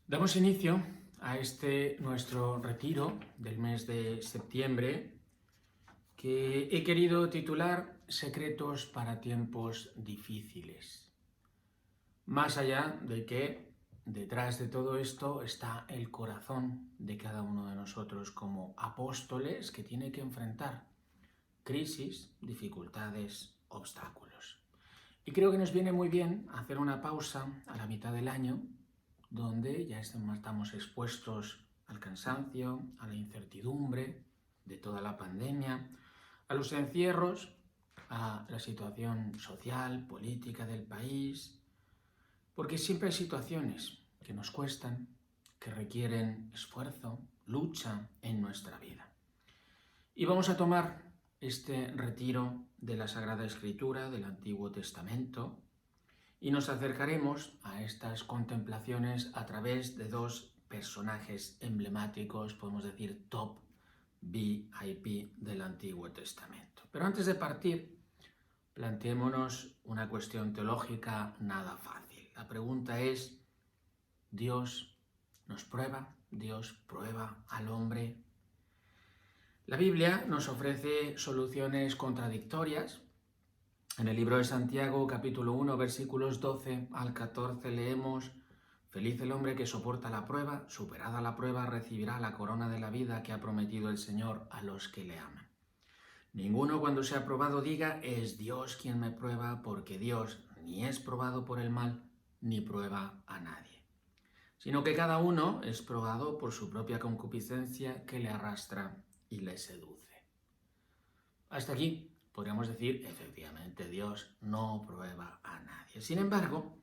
Damos inicio a este nuestro retiro del mes de septiembre que he querido titular Secretos para tiempos difíciles. Más allá de que detrás de todo esto está el corazón de cada uno de nosotros como apóstoles que tiene que enfrentar crisis, dificultades, obstáculos. Y creo que nos viene muy bien hacer una pausa a la mitad del año donde ya estamos expuestos al cansancio, a la incertidumbre de toda la pandemia, a los encierros, a la situación social, política del país, porque siempre hay situaciones que nos cuestan, que requieren esfuerzo, lucha en nuestra vida. Y vamos a tomar este retiro de la Sagrada Escritura del Antiguo Testamento, y nos acercaremos a estas contemplaciones a través de dos personajes emblemáticos, podemos decir top VIP del Antiguo Testamento. Pero antes de partir, planteémonos una cuestión teológica nada fácil. La pregunta es, ¿Dios nos prueba? ¿Dios prueba al hombre? La Biblia nos ofrece soluciones contradictorias. En el libro de Santiago, capítulo 1, versículos 12 al 14, leemos: Feliz el hombre que soporta la prueba, superada la prueba recibirá la corona de la vida que ha prometido el Señor a los que le aman. Ninguno cuando sea probado diga, es Dios quien me prueba, porque Dios ni es probado por el mal, ni prueba a nadie. Sino que cada uno es probado por su propia concupiscencia que le arrastra y le seduce. Hasta aquí podríamos decir, efectivamente, Dios no prueba a nadie. Sin embargo,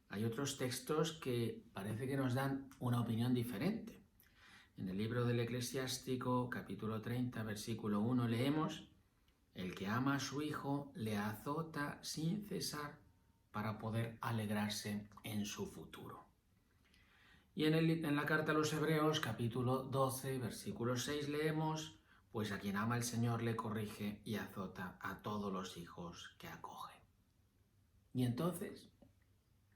hay otros textos que parece que nos dan una opinión diferente. En el libro del Eclesiástico, capítulo 30, versículo 1, leemos: El que ama a su hijo le azota sin cesar para poder alegrarse en su futuro. Y en la carta a los Hebreos, capítulo 12, versículo 6, leemos: Pues a quien ama el Señor le corrige y azota a todos los hijos que acoge. Y entonces,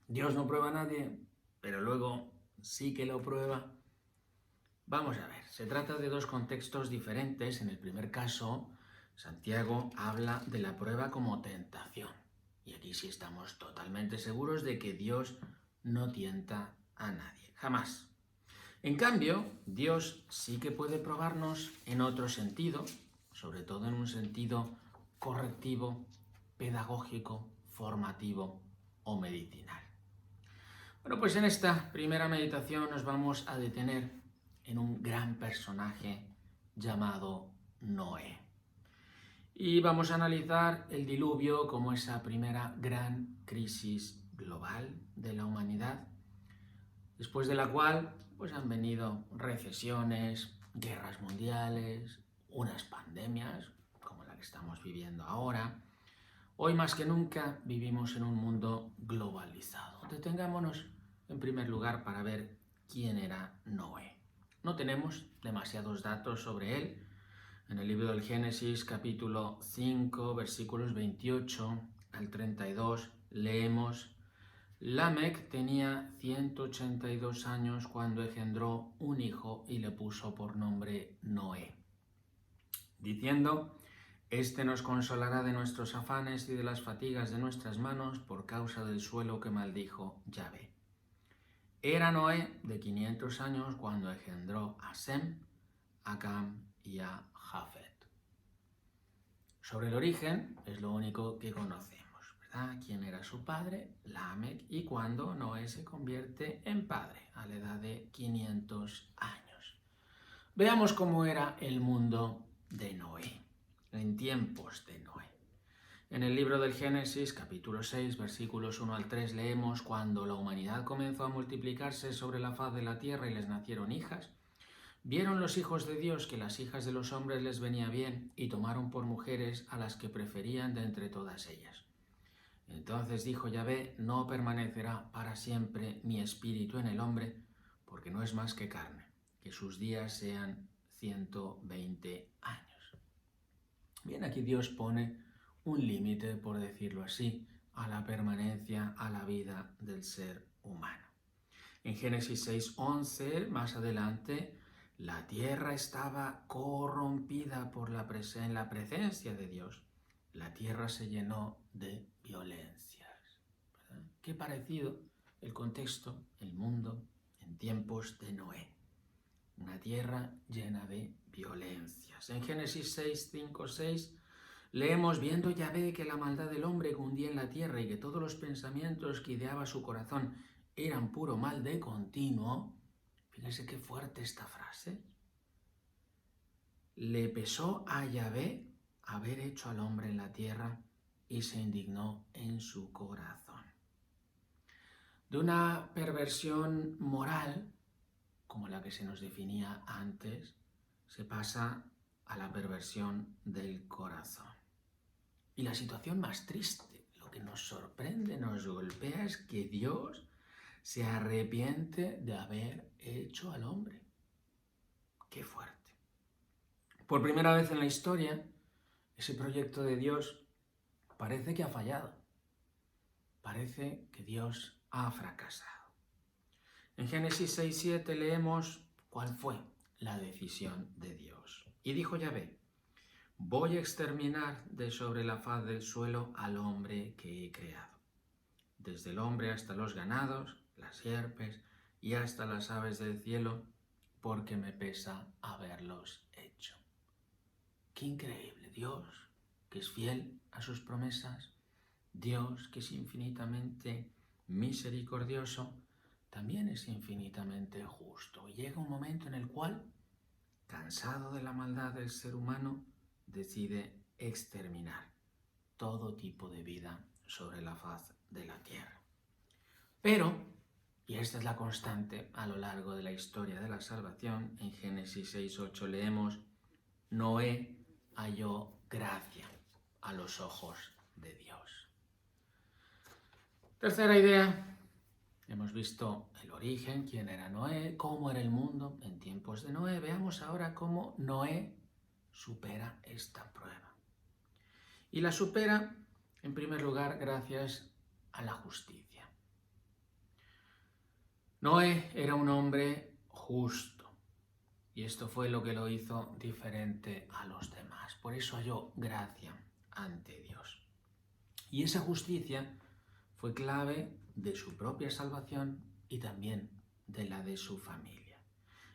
Dios no prueba a nadie, pero luego sí que lo prueba. Vamos a ver, se trata de dos contextos diferentes. En el primer caso, Santiago habla de la prueba como tentación. Y aquí sí estamos totalmente seguros de que Dios no tienta a nadie, jamás. En cambio, Dios sí que puede probarnos en otro sentido, sobre todo en un sentido correctivo, pedagógico, formativo o medicinal. Bueno, pues en esta primera meditación nos vamos a detener en un gran personaje llamado Noé. Y vamos a analizar el diluvio como esa primera gran crisis global de la humanidad, después de la cual pues han venido recesiones, guerras mundiales, unas pandemias como la que estamos viviendo ahora. Hoy más que nunca vivimos en un mundo globalizado. Detengámonos en primer lugar para ver quién era Noé. No tenemos demasiados datos sobre él. En el libro del Génesis, capítulo 5, versículos 28 al 32, leemos: Lamec tenía 182 años cuando engendró un hijo y le puso por nombre Noé, diciendo: Este nos consolará de nuestros afanes y de las fatigas de nuestras manos por causa del suelo que maldijo Yahvé. Era Noé de 500 años cuando engendró a Sem, a Cam y a Jafet. Sobre el origen es lo único que conocemos, ¿verdad? ¿Quién era su padre? Lamec, y cuándo Noé se convierte en padre, a la edad de 500 años. Veamos cómo era el mundo de Noé, en tiempos de Noé. En el libro del Génesis, capítulo 6, versículos 1 al 3, leemos: Cuando la humanidad comenzó a multiplicarse sobre la faz de la tierra y les nacieron hijas, vieron los hijos de Dios que las hijas de los hombres les venía bien y tomaron por mujeres a las que preferían de entre todas ellas. Entonces dijo Yahvé: No permanecerá para siempre mi espíritu en el hombre, porque no es más que carne, que sus días sean 120 años. Bien, aquí Dios pone un límite, por decirlo así, a la permanencia, a la vida del ser humano. En Génesis 6:11, más adelante, la tierra estaba corrompida en la presencia de Dios. La tierra se llenó de violencias. ¿Verdad? Qué parecido el contexto, el mundo, en tiempos de Noé. Una tierra llena de violencias. En Génesis 6:5-6 leemos: viendo Yahvé que la maldad del hombre cundía en la tierra y que todos los pensamientos que ideaba su corazón eran puro mal de continuo. Fíjense qué fuerte esta frase. Le pesó a Yahvé haber hecho al hombre en la tierra y se indignó en su corazón. De una perversión moral, como la que se nos definía antes, se pasa a la perversión del corazón. Y la situación más triste, lo que nos sorprende, nos golpea, es que Dios se arrepiente de haber hecho al hombre. ¡Qué fuerte! Por primera vez en la historia, ese proyecto de Dios parece que ha fallado. Parece que Dios ha fracasado. En Génesis 6:7 leemos cuál fue la decisión de Dios. Y dijo Yahvé: voy a exterminar de sobre la faz del suelo al hombre que he creado, desde el hombre hasta los ganados, las sierpes y hasta las aves del cielo, porque me pesa haberlos hecho. ¡Qué increíble! Dios, que es fiel a sus promesas, Dios, que es infinitamente misericordioso, también es infinitamente justo. Y llega un momento en el cual, cansado de la maldad del ser humano, decide exterminar todo tipo de vida sobre la faz de la tierra. Pero, y esta es la constante a lo largo de la historia de la salvación, en Génesis 6:8 leemos: Noé halló gracia a los ojos de Dios. Tercera idea. Hemos visto el origen, quién era Noé, cómo era el mundo en tiempos de Noé. Veamos ahora cómo Noé supera esta prueba. Y la supera, en primer lugar, gracias a la justicia. Noé era un hombre justo, y esto fue lo que lo hizo diferente a los demás. Por eso halló gracia ante Dios. Y esa justicia fue clave de su propia salvación y también de la de su familia.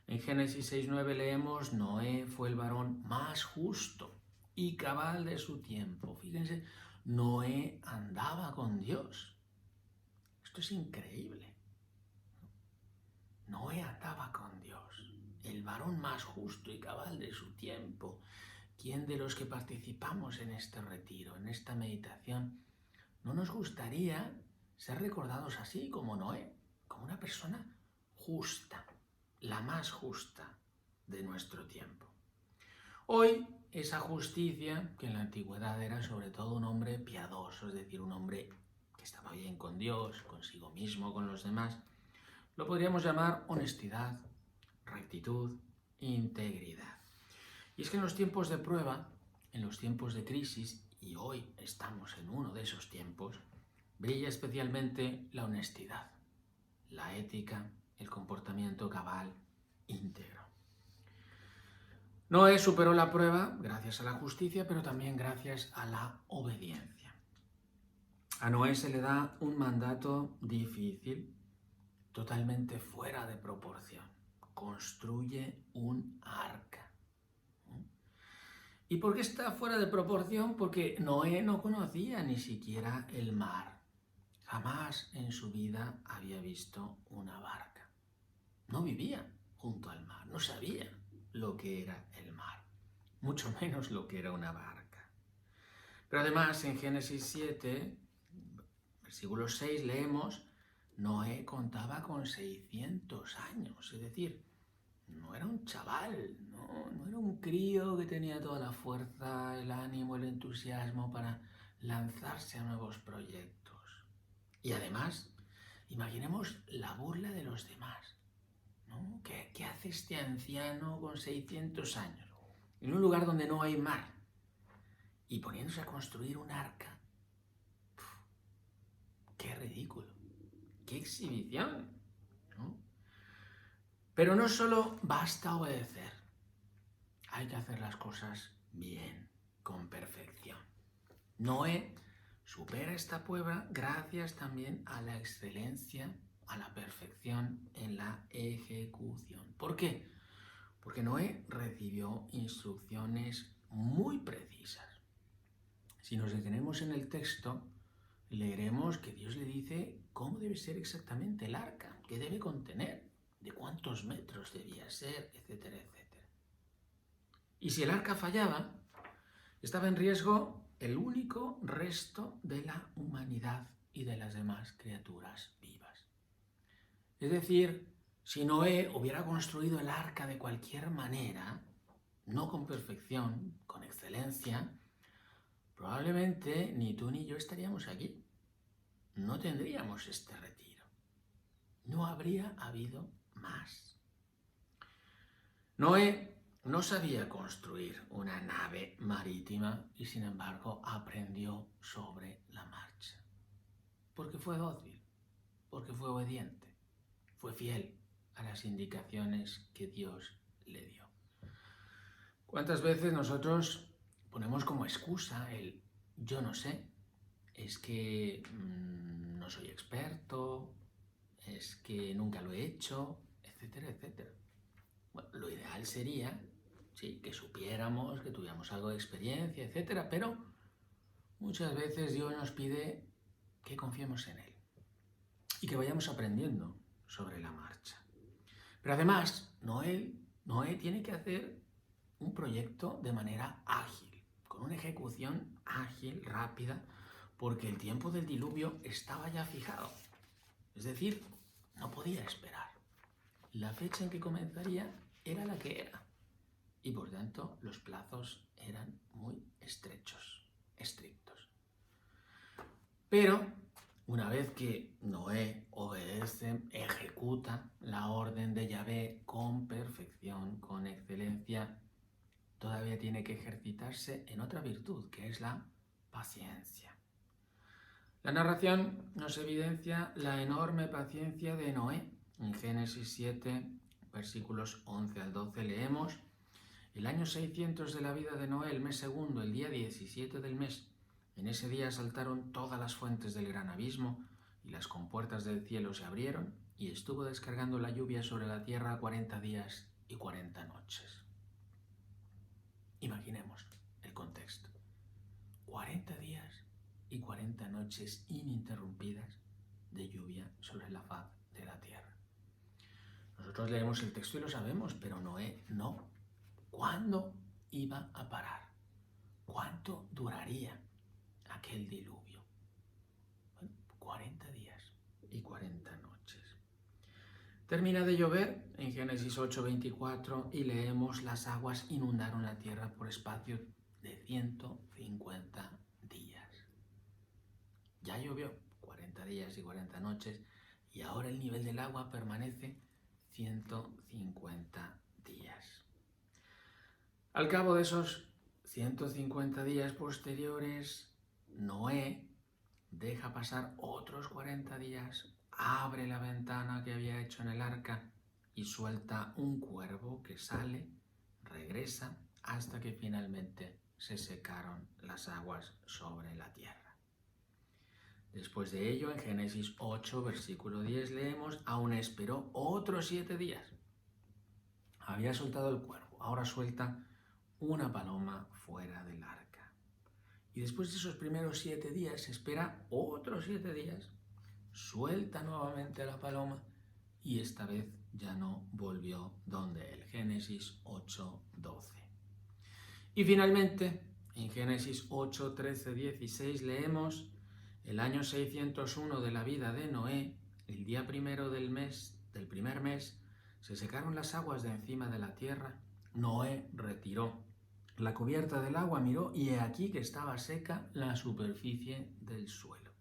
En Génesis 6:9 leemos: Noé fue el varón más justo y cabal de su tiempo. Fíjense, Noé andaba con Dios. Esto es increíble. Noé andaba con Dios, el varón más justo y cabal de su tiempo. ¿Quién de los que participamos en este retiro, en esta meditación, no nos gustaría ser recordados así como Noé, como una persona justa, la más justa de nuestro tiempo? Hoy, esa justicia, que en la antigüedad era sobre todo un hombre piadoso, es decir, un hombre que estaba bien con Dios, consigo mismo, con los demás, lo podríamos llamar honestidad, rectitud, integridad. Y es que en los tiempos de prueba, en los tiempos de crisis, y hoy estamos en uno de esos tiempos, brilla especialmente la honestidad, la ética, el comportamiento cabal, íntegro. Noé superó la prueba gracias a la justicia, pero también gracias a la obediencia. A Noé se le da un mandato difícil, totalmente fuera de proporción. Construye un arca. ¿Y por qué está fuera de proporción? Porque Noé no conocía ni siquiera el mar. Jamás en su vida había visto una barca. No vivía junto al mar, no sabía lo que era el mar, mucho menos lo que era una barca. Pero además en Génesis 7, versículo 6 leemos: Noé contaba con 600 años, es decir, no era un chaval, no era un crío que tenía toda la fuerza, el ánimo, el entusiasmo para lanzarse a nuevos proyectos. Y además, imaginemos la burla de los demás, ¿no? ¿Qué hace este anciano con 600 años en un lugar donde no hay mar y poniéndose a construir un arca? ¡Qué ridículo! ¡Qué exhibición! ¿No? Pero no solo basta obedecer, hay que hacer las cosas bien, con perfección. Noé supera esta prueba gracias también a la excelencia, a la perfección en la ejecución. ¿Por qué? Porque Noé recibió instrucciones muy precisas. Si nos detenemos en el texto, leeremos que Dios le dice cómo debe ser exactamente el arca, qué debe contener, de cuántos metros debía ser, etcétera, etcétera. Y si el arca fallaba, estaba en riesgo el único resto de la humanidad y de las demás criaturas vivas. Es decir, si Noé hubiera construido el arca de cualquier manera, no con perfección, con excelencia, probablemente ni tú ni yo estaríamos aquí. No tendríamos este retiro. No habría habido más. Noé no sabía construir una nave marítima y sin embargo aprendió sobre la marcha. Porque fue dócil, porque fue obediente, fue fiel a las indicaciones que Dios le dio. ¿Cuántas veces nosotros ponemos como excusa el yo no sé? Es que no soy experto, es que nunca lo he hecho, etcétera, etcétera. Bueno, lo ideal sería, sí, que supiéramos, que tuviéramos algo de experiencia, etcétera, pero muchas veces Dios nos pide que confiemos en Él y que vayamos aprendiendo sobre la marcha. Pero además, Noé tiene que hacer un proyecto de manera ágil, con una ejecución ágil, rápida, porque el tiempo del diluvio estaba ya fijado. Es decir, no podía esperar. La fecha en que comenzaría era la que era. Y por tanto, los plazos eran muy estrechos, estrictos. Pero una vez que Noé obedece, ejecuta la orden de Yahvé con perfección, con excelencia, todavía tiene que ejercitarse en otra virtud, que es la paciencia. La narración nos evidencia la enorme paciencia de Noé. En Génesis 7, versículos 11 al 12 leemos: el año 600 de la vida de Noé, el mes segundo, el día 17 del mes. En ese día saltaron todas las fuentes del gran abismo y las compuertas del cielo se abrieron y estuvo descargando la lluvia sobre la tierra 40 días y 40 noches. Imaginemos el contexto. 40 días y 40 noches ininterrumpidas de lluvia sobre la faz de la tierra. Nosotros leemos el texto y lo sabemos, pero Noé no. ¿Cuándo iba a parar? ¿Cuánto duraría aquel diluvio? Bueno, 40 días y 40 noches. Termina de llover en Génesis 8:24 y leemos: las aguas inundaron la tierra por espacio de 150 días. Ya llovió 40 días y 40 noches y ahora el nivel del agua permanece 150 días. Al cabo de esos 150 días posteriores, Noé deja pasar otros 40 días, abre la ventana que había hecho en el arca y suelta un cuervo que sale, regresa, hasta que finalmente se secaron las aguas sobre la tierra. Después de ello, en Génesis 8, versículo 10, leemos: aún esperó otros 7 días. Había soltado el cuervo, ahora suelta una paloma fuera del arca. Y después de esos primeros 7 días, espera otros 7 días, suelta nuevamente la paloma y esta vez ya no volvió donde él. Génesis 8:12. Y finalmente, en Génesis 8, 13, 16 leemos: el año 601 de la vida de Noé, el día primero del primer mes, se secaron las aguas de encima de la tierra. Noé retiró la cubierta del agua, miró y he aquí que estaba seca la superficie del suelo.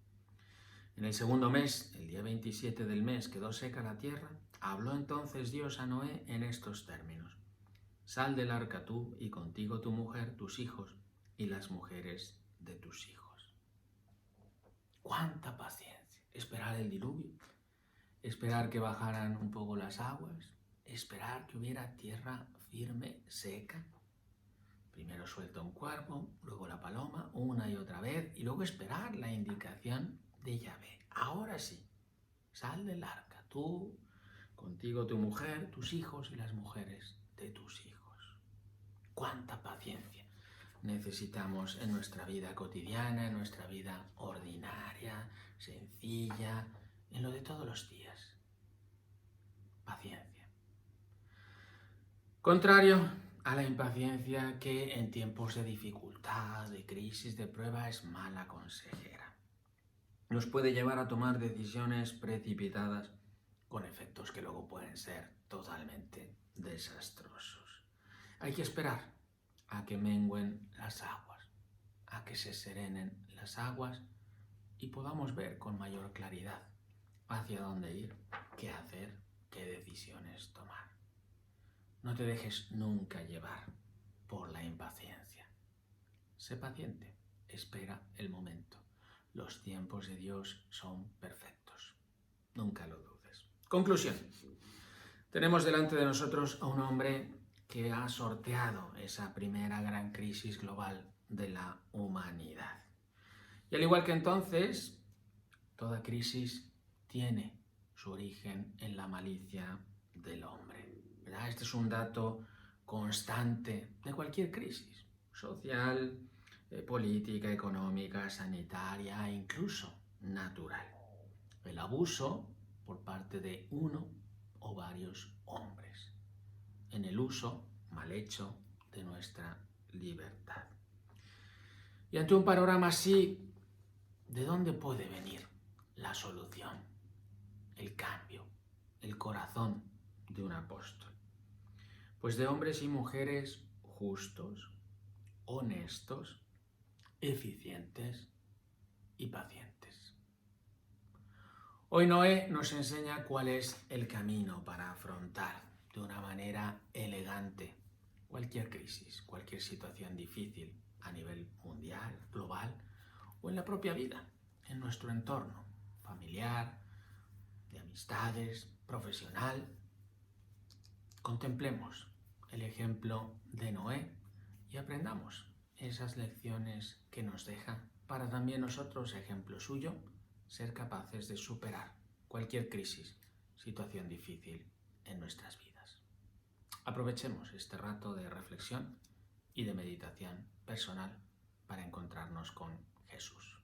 En el segundo mes, el día 27 del mes, quedó seca la tierra. Habló entonces Dios a Noé en estos términos: sal del arca tú y contigo tu mujer, tus hijos y las mujeres de tus hijos. ¡Cuánta paciencia! Esperar el diluvio, esperar que bajaran un poco las aguas, esperar que hubiera tierra firme, seca. Primero suelta un cuervo, luego la paloma, una y otra vez, y luego esperar la indicación de Yahvé. Ahora sí, sal del arca, tú, contigo tu mujer, tus hijos y las mujeres de tus hijos. ¡Cuánta paciencia necesitamos en nuestra vida cotidiana, en nuestra vida ordinaria, sencilla, en lo de todos los días! Paciencia. Contrario a la impaciencia, que en tiempos de dificultad, de crisis, de prueba, es mala consejera. Nos puede llevar a tomar decisiones precipitadas con efectos que luego pueden ser totalmente desastrosos. Hay que esperar a que mengüen las aguas, a que se serenen las aguas y podamos ver con mayor claridad hacia dónde ir, qué hacer, qué decisiones tomar. No te dejes nunca llevar por la impaciencia. Sé paciente, espera el momento. Los tiempos de Dios son perfectos. Nunca lo dudes. Conclusión. Tenemos delante de nosotros a un hombre que ha sorteado esa primera gran crisis global de la humanidad. Y al igual que entonces, toda crisis tiene su origen en la malicia del hombre. ¿Verdad? Este es un dato constante de cualquier crisis, social, política, económica, sanitaria e incluso natural. El abuso por parte de uno o varios hombres en el uso mal hecho de nuestra libertad. Y ante un panorama así, ¿de dónde puede venir la solución, el cambio, el corazón de un apóstol? Pues de hombres y mujeres justos, honestos, eficientes y pacientes. Hoy Noé nos enseña cuál es el camino para afrontar de una manera elegante cualquier crisis, cualquier situación difícil a nivel mundial, global o en la propia vida, en nuestro entorno familiar, de amistades, profesional. Contemplemos el ejemplo de Noé y aprendamos esas lecciones que nos deja para también nosotros, ejemplo suyo, ser capaces de superar cualquier crisis, situación difícil en nuestras vidas. Aprovechemos este rato de reflexión y de meditación personal para encontrarnos con Jesús.